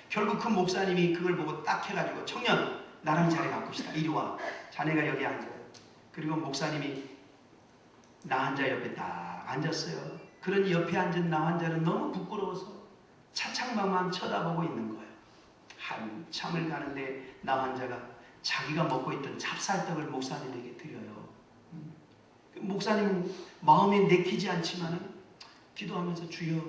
결국 그 목사님이 그걸 보고 딱 해가지고, 청년, 나랑 자리 바꿉시다. 이리 와. 자네가 여기 앉아요. 그리고 목사님이 나 환자 옆에 딱 앉았어요. 그러니 옆에 앉은 나 환자는 너무 부끄러워서 차창밖만 쳐다보고 있는 거예요. 한참을 가는데 나 환자가 자기가 먹고 있던 찹쌀떡을 목사님에게 드려요. 목사님은 마음에 내키지 않지만은 기도하면서 주여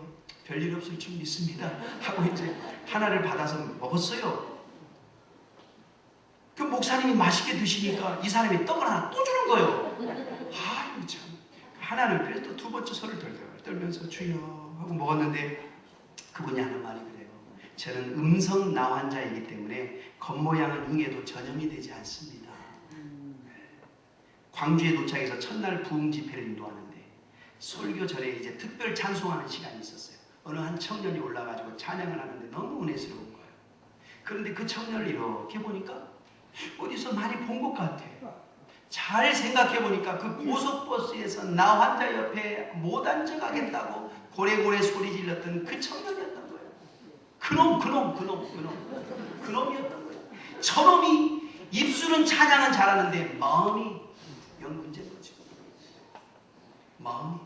별일 없을 줄 믿습니다 하고 이제 하나를 받아서 먹었어요. 그 목사님이 맛있게 드시니까 이 사람이 떡을 하나 또 주는 거예요. 아유 참. 하나를 그래서 또 두 번째 손을 떨면서 주여 하고 먹었는데 그분이 하는 말이 그래요. 저는 음성 나 환자이기 때문에 겉모양은 흉해도 전염이 되지 않습니다. 광주에 도착해서 첫날 부흥 집회를 인도하는데 설교 전에 이제 특별 찬송하는 시간이 있었어요. 어느 한 청년이 올라가지고 찬양을 하는데 너무 은혜스러운 거예요. 그런데 그 청년을 이렇게 보니까 어디서 많이 본 것 같아. 잘 생각해 보니까 그 고속버스에서 나 환자 옆에 못 앉아가겠다고 고래고래 소리 질렀던 그 청년이었던 거예요. 그놈이었던 거예요. 저놈이 입술은 찬양은 잘하는데 마음이 영 문제인 거죠. 마음이.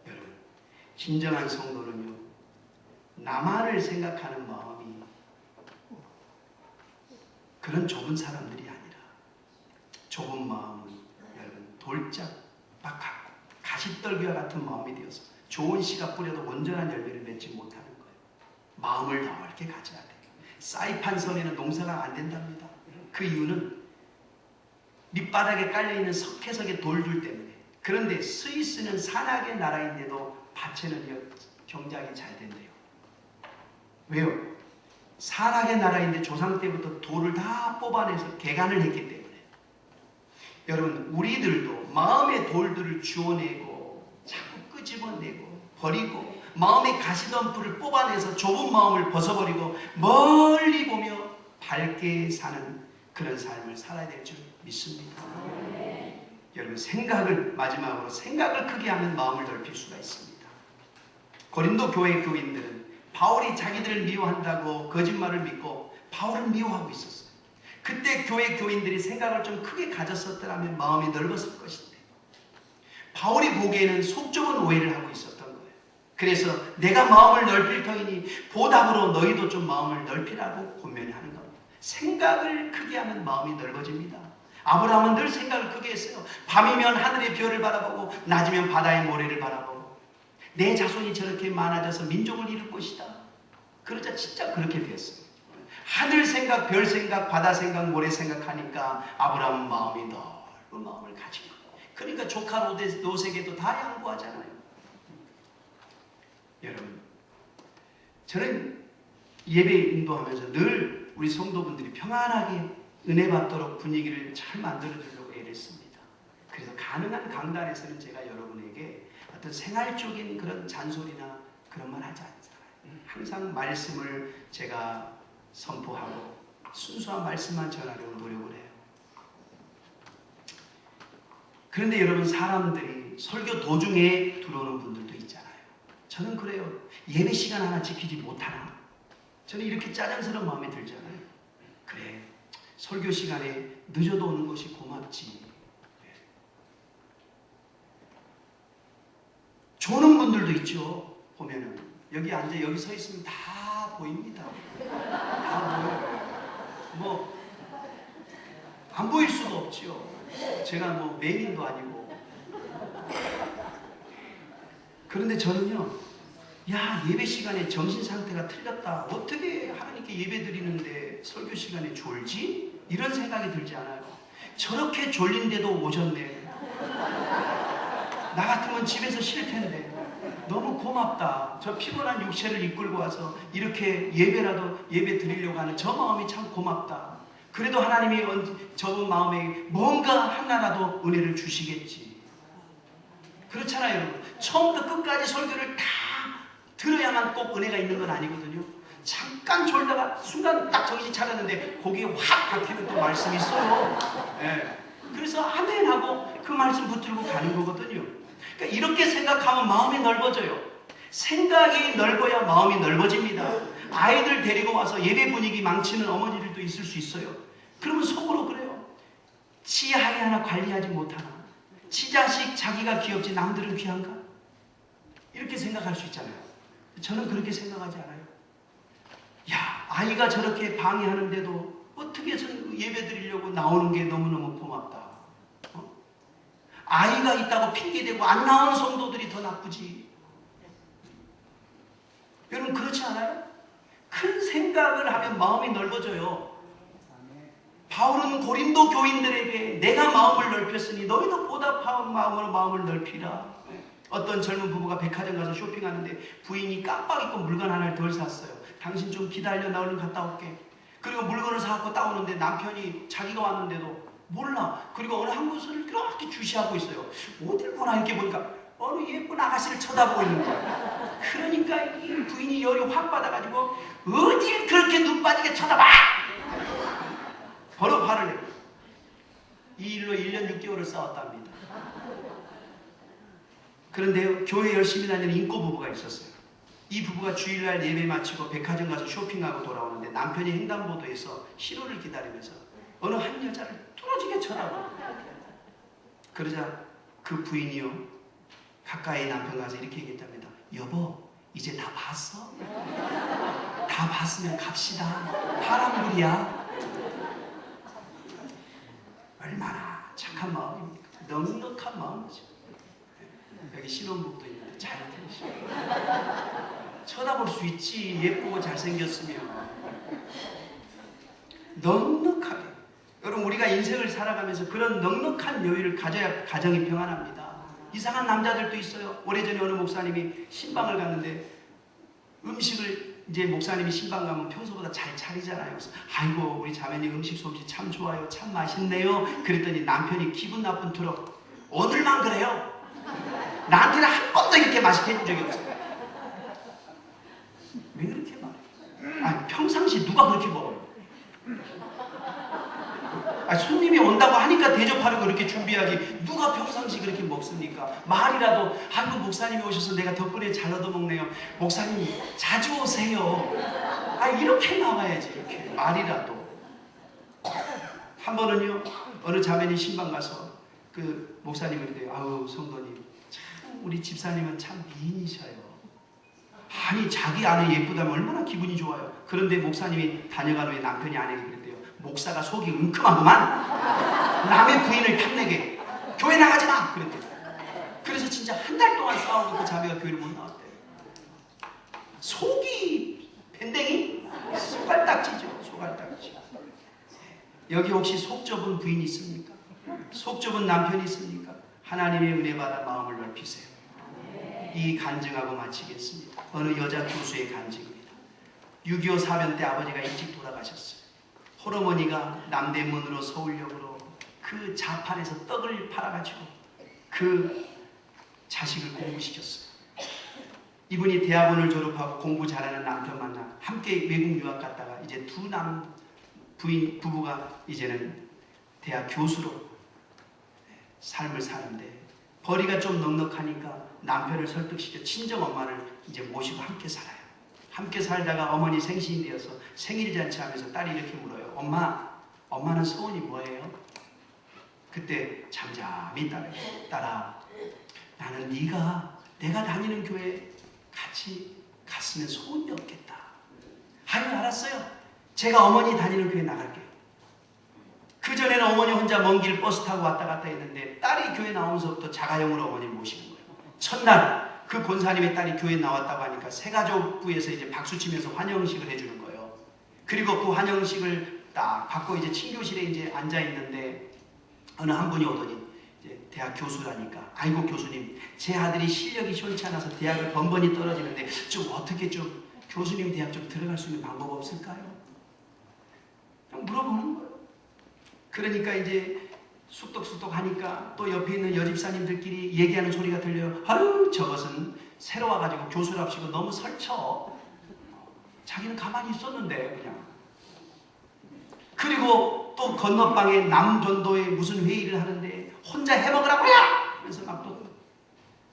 여러분, 진정한 성도는요, 나만을 생각하는 마음이 그런 좁은 사람들이 아니라 좁은 마음은 여러분 돌짝박하고 가시떨기와 같은 마음이 되어서 좋은 씨가 뿌려도 온전한 열매를 맺지 못하는 거예요. 마음을 넓게 가져야 돼요. 사이판 섬에는 농사가 안 된답니다. 그 이유는 밑바닥에 깔려있는 석회석의 돌들 때문에. 그런데 스위스는 산악의 나라인데도 밭에는 경작이 잘 된대요. 왜요? 산악의 나라인데 조상 때부터 돌을 다 뽑아내서 개간을 했기 때문에. 여러분, 우리들도 마음의 돌들을 주워내고 자꾸 끄집어내고 버리고 마음의 가시덤불을 뽑아내서 좁은 마음을 벗어버리고 멀리 보며 밝게 사는 그런 삶을 살아야 될 줄 믿습니다. 여러분, 마지막으로 생각을 크게 하면 마음을 넓힐 수가 있습니다. 고린도 교회 교인들은 바울이 자기들을 미워한다고 거짓말을 믿고 바울을 미워하고 있었어요. 그때 교회 교인들이 생각을 좀 크게 가졌었더라면 마음이 넓었을 것인데 바울이 보기에는 속 좁은 오해를 하고 있었던 거예요. 그래서 내가 마음을 넓힐 터이니 보답으로 너희도 좀 마음을 넓히라고 권면하는 겁니다. 생각을 크게 하면 마음이 넓어집니다. 아브라함은 늘 생각을 크게 했어요. 밤이면 하늘의 별을 바라보고 낮이면 바다의 모래를 바라보고 내 자손이 저렇게 많아져서 민족을 이룰 것이다. 그러자 진짜 그렇게 됐어요. 하늘 생각, 별 생각, 바다 생각, 모래 생각하니까 아브라함은 마음이 넓은 마음을 가진 거예요. 그러니까 조카 롯에게도 다 양보하잖아요. 여러분, 저는 예배 인도하면서 늘 우리 성도분들이 평안하게 은혜 받도록 분위기를 잘 만들어주려고 애를 씁니다. 그래서 가능한 강단에서는 제가 여러분에게 어떤 생활적인 그런 잔소리나 그런 말 하지 않잖아요. 항상 말씀을 제가 선포하고 순수한 말씀만 전하려고 노력을 해요. 그런데 여러분, 사람들이 설교 도중에 들어오는 분들도 있잖아요. 저는 그래요. 예배 시간 하나 지키지 못하나? 저는 이렇게 짜증스러운 마음이 들잖아요. 그래, 설교 시간에 늦어도 오는 것이 고맙지. 조는 분들도 있죠. 보면은 여기 앉아 여기 서 있으면 다 보입니다. 다 보여요. 뭐 안 보일 수도 없지요. 제가 뭐 맹인도 아니고. 그런데 저는요, 야, 예배 시간에 정신 상태가 틀렸다. 어떻게 하나님께 예배 드리는데 설교 시간에 졸지? 이런 생각이 들지 않아요. 저렇게 졸린데도 오셨네. 나 같으면 집에서 쉴 텐데. 너무 고맙다. 저 피곤한 육체를 이끌고 와서 이렇게 예배 드리려고 하는 저 마음이 참 고맙다. 그래도 하나님이 저분 마음에 뭔가 하나라도 은혜를 주시겠지. 그렇잖아요, 여러분. 처음부터 끝까지 설교를 다 들어야만 꼭 은혜가 있는 건 아니거든요. 잠깐 졸다가 순간 딱 정신 차렸는데 거기에 확 박히는 또 말씀이 있어요. 네. 그래서 아멘 하고 그 말씀 붙들고 가는 거거든요. 그러니까 이렇게 생각하면 마음이 넓어져요. 생각이 넓어야 마음이 넓어집니다. 아이들 데리고 와서 예배 분위기 망치는 어머니들도 있을 수 있어요. 그러면 속으로 그래요. 지 아이 하나 관리하지 못하나? 지 자식 자기가 귀엽지 남들은 귀한가? 이렇게 생각할 수 있잖아요. 저는 그렇게 생각하지 않아요. 야, 아이가 저렇게 방해하는데도 어떻게 예배 드리려고 나오는 게 너무너무 고맙다. 아이가 있다고 핑계대고 안 나오는 성도들이 더 나쁘지. 여러분, 그렇지 않아요? 큰 생각을 하면 마음이 넓어져요. 바울은 고린도 교인들에게 내가 마음을 넓혔으니 너희도 보답한 마음으로 마음을 넓히라. 어떤 젊은 부부가 백화점 가서 쇼핑하는데 부인이 깜빡 잊고 물건 하나를 덜 샀어요. 당신 좀 기다려, 나 얼른 갔다 올게. 그리고 물건을 사갖고 따오는데 남편이 자기가 왔는데도 몰라. 그리고 어느 한 곳을 그렇게 주시하고 있어요. 어딜 보나 이렇게 보니까 어느 예쁜 아가씨를 쳐다보고 있는 거야. 그러니까 이 부인이 열이 확 받아가지고 어딜 그렇게 눈 빠지게 쳐다봐! 바로 화를 내요. 이 일로 1년 6개월을 싸웠답니다. 그런데요, 교회 열심히 다니는 인꼬 부부가 있었어요. 이 부부가 주일날 예배 마치고 백화점 가서 쇼핑하고 돌아오는데 남편이 횡단보도에서 신호를 기다리면서 어느 한 여자를 뚫어지게 쳐다봐요. 그러자 그 부인이요, 가까이 남편 가서 이렇게 얘기했답니다. 여보, 이제 다 봤어? 다 봤으면 갑시다. 파란불이야. 얼마나 착한 마음입니까? 넉넉한 마음이죠. 여기 신혼부부도 있는데 잘 들으시고 쳐다볼 수 있지. 예쁘고 잘생겼으면 넉넉하게. 여러분 우리가 인생을 살아가면서 그런 넉넉한 여유를 가져야 가정이 평안합니다. 이상한 남자들도 있어요. 오래전에 어느 목사님이 신방을 갔는데 음식을 이제 목사님이 신방 가면 평소보다 잘 차리잖아요. 그래서 아이고 우리 자매님 음식 솜씨 참 좋아요. 참 맛있네요. 그랬더니 남편이 기분 나쁜 투로 오늘만 그래요. 나한테는 한 번도 이렇게 맛있게 해준 적이 없어요. 왜 그렇게 말해? 아니 평상시 누가 그렇게 먹어요? 아니, 손님이 온다고 하니까 대접하려고 그렇게 준비하지 누가 평상시 그렇게 먹습니까? 말이라도 아이고 목사님이 오셔서 내가 덕분에 잘 얻어먹네요. 목사님 자주 오세요. 아 이렇게 나와야지. 이렇게 말이라도. 한 번은요 어느 자매님 신방 가서 그 목사님이 그래요. 아우 성도님 참 우리 집사님은 참 미인이셔요. 아니 자기 아내 예쁘다면 얼마나 기분이 좋아요. 그런데 목사님이 다녀간 후에 남편이 아내에게 그랬대요. 목사가 속이 은큼하구만. 남의 부인을 탐내게 교회 나가지 마. 그랬대요. 그래서 진짜 한 달 동안 싸우고 그 자매가 교회를 못 나왔대요. 속이 밴댕이 소갈딱지죠. 소갈딱지. 여기 혹시 속 좁은 부인이 있습니까? 속 좁은 남편이 있습니까? 하나님의 은혜 받아 마음을 넓히세요. 이 간증하고 마치겠습니다. 어느 여자 교수의 간증입니다. 6.25 사변 때 아버지가 일찍 돌아가셨어요. 홀어머니가 남대문으로 서울역으로 그 자판에서 떡을 팔아가지고 그 자식을 공부시켰어요. 이분이 대학원을 졸업하고 공부 잘하는 남편 만나 함께 외국 유학 갔다가 이제 두 부부가 이제는 대학 교수로 삶을 사는데 벌이가 좀 넉넉하니까 남편을 설득시켜 친정엄마를 이제 모시고 함께 살아요. 함께 살다가 어머니 생신이 되어서 생일잔치하면서 딸이 이렇게 물어요. 엄마는 소원이 뭐예요? 그때 잠잠히 딸아 나는 내가 다니는 교회에 같이 갔으면 소원이 없겠다. 아유 알았어요. 제가 어머니 다니는 교회 나갈게요. 그전에는 어머니 혼자 먼 길 버스 타고 왔다 갔다 했는데 딸이 교회 나오면서부터 자가용으로 어머니를 모시는 거예요. 첫날 그 권사님의 딸이 교회에 나왔다고 하니까 새가족부에서 이제 박수치면서 환영식을 해주는 거예요. 그리고 그 환영식을 딱 받고 이제 친교실에 이제 앉아 있는데 어느 한 분이 오더니 이제 대학 교수라니까 아이고 교수님 제 아들이 실력이 시원치 않아서 대학을 번번이 떨어지는데 좀 어떻게 좀 교수님 대학 좀 들어갈 수 있는 방법 없을까요? 그냥 물어보는 거예요. 그러니까 이제 쑥덕쑥덕 하니까 또 옆에 있는 여집사님들끼리 얘기하는 소리가 들려요. 아유 저것은 새로 와가지고 교수랍시고 너무 설쳐. 자기는 가만히 있었는데 그냥. 그리고 또 건너방에 남전도에 무슨 회의를 하는데 혼자 해먹으라고요! 그래서 막 또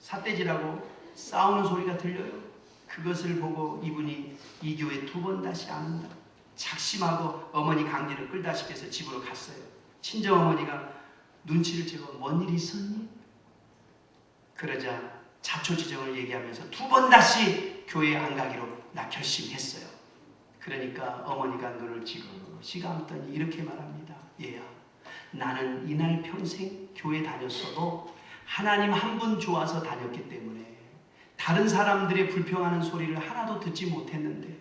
삿대질하고 싸우는 소리가 들려요. 그것을 보고 이분이 이 교회 두 번 다시 안 온다. 작심하고 어머니 강제로 끌다시피 해서 집으로 갔어요. 친정어머니가 눈치를 채고 뭔 일이 있었니? 그러자 자초지정을 얘기하면서 두 번 다시 교회에 안 가기로 나 결심했어요. 그러니까 어머니가 눈을 지그시 감더니 이렇게 말합니다. 얘야 나는 이날 평생 교회 다녔어도 하나님 한 분 좋아서 다녔기 때문에 다른 사람들의 불평하는 소리를 하나도 듣지 못했는데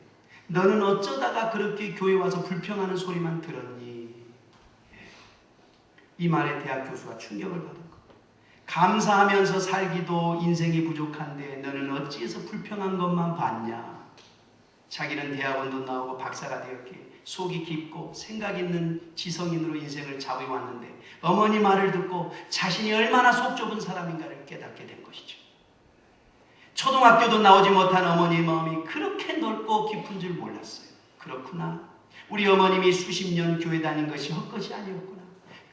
너는 어쩌다가 그렇게 교회 와서 불평하는 소리만 들었니? 이 말에 대학 교수가 충격을 받은 것. 감사하면서 살기도 인생이 부족한데 너는 어찌해서 불평한 것만 봤냐? 자기는 대학원도 나오고 박사가 되었기에 속이 깊고 생각 있는 지성인으로 인생을 잡아왔는데 어머니 말을 듣고 자신이 얼마나 속 좁은 사람인가를 깨닫게 된 것이죠. 초등학교도 나오지 못한 어머니의 마음이 그렇게 넓고 깊은 줄 몰랐어요. 그렇구나. 우리 어머님이 수십 년 교회 다닌 것이 헛것이 아니었구나.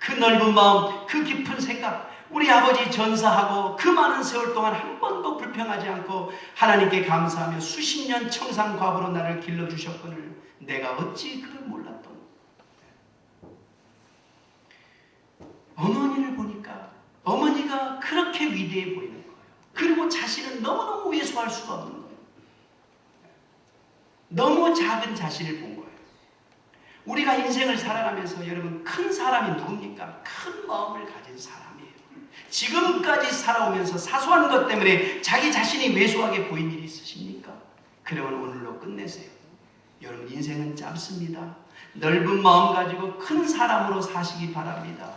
그 넓은 마음, 그 깊은 생각, 우리 아버지 전사하고 그 많은 세월 동안 한 번도 불평하지 않고 하나님께 감사하며 수십 년 청산과부로 나를 길러주셨거늘 내가 어찌 그를 몰랐던. 어머니를 보니까 어머니가 그렇게 위대해 보이는 거예요. 그리고 자신은 너무너무 왜소할 수가 없는 거예요. 너무 작은 자신을 본 거예요. 우리가 인생을 살아가면서 여러분 큰 사람이 누굽니까? 큰 마음을 가진 사람이에요. 지금까지 살아오면서 사소한 것 때문에 자기 자신이 왜소하게 보인 일이 있으십니까? 그러면 오늘로 끝내세요. 여러분 인생은 짧습니다. 넓은 마음 가지고 큰 사람으로 사시기 바랍니다.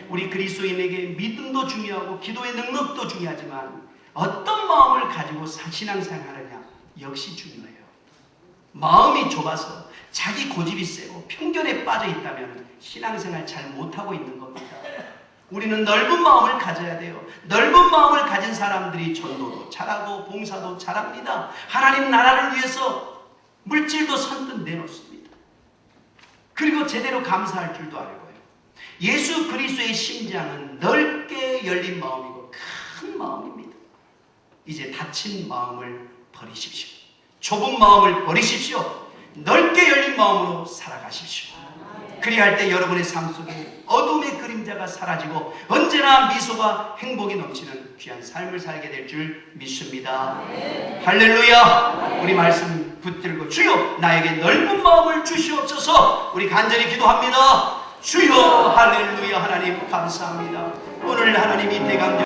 우리 그리스도인에게 믿음도 중요하고 기도의 능력도 중요하지만 어떤 마음을 가지고 신앙생활하느냐 역시 중요해요. 마음이 좁아서 자기 고집이 세고 편견에 빠져 있다면 신앙생활 잘 못하고 있는 겁니다. 우리는 넓은 마음을 가져야 돼요. 넓은 마음을 가진 사람들이 전도도 잘하고 봉사도 잘합니다. 하나님 나라를 위해서 물질도 선뜻 내놓습니다. 그리고 제대로 감사할 줄도 알고요. 예수 그리스도의 심장은 넓게 열린 마음이고 큰 마음입니다. 이제 닫힌 마음을 버리십시오. 좁은 마음을 버리십시오. 넓게 열린 마음으로 살아가십시오. 그리할 때 여러분의 삶 속에 어둠의 그림자가 사라지고 언제나 미소가 행복이 넘치는 귀한 삶을 살게 될 줄 믿습니다. 할렐루야. 우리 말씀 붙들고 주여 나에게 넓은 마음을 주시옵소서. 우리 간절히 기도합니다. 주여 할렐루야. 하나님 감사합니다. 오늘 하나님이 대강절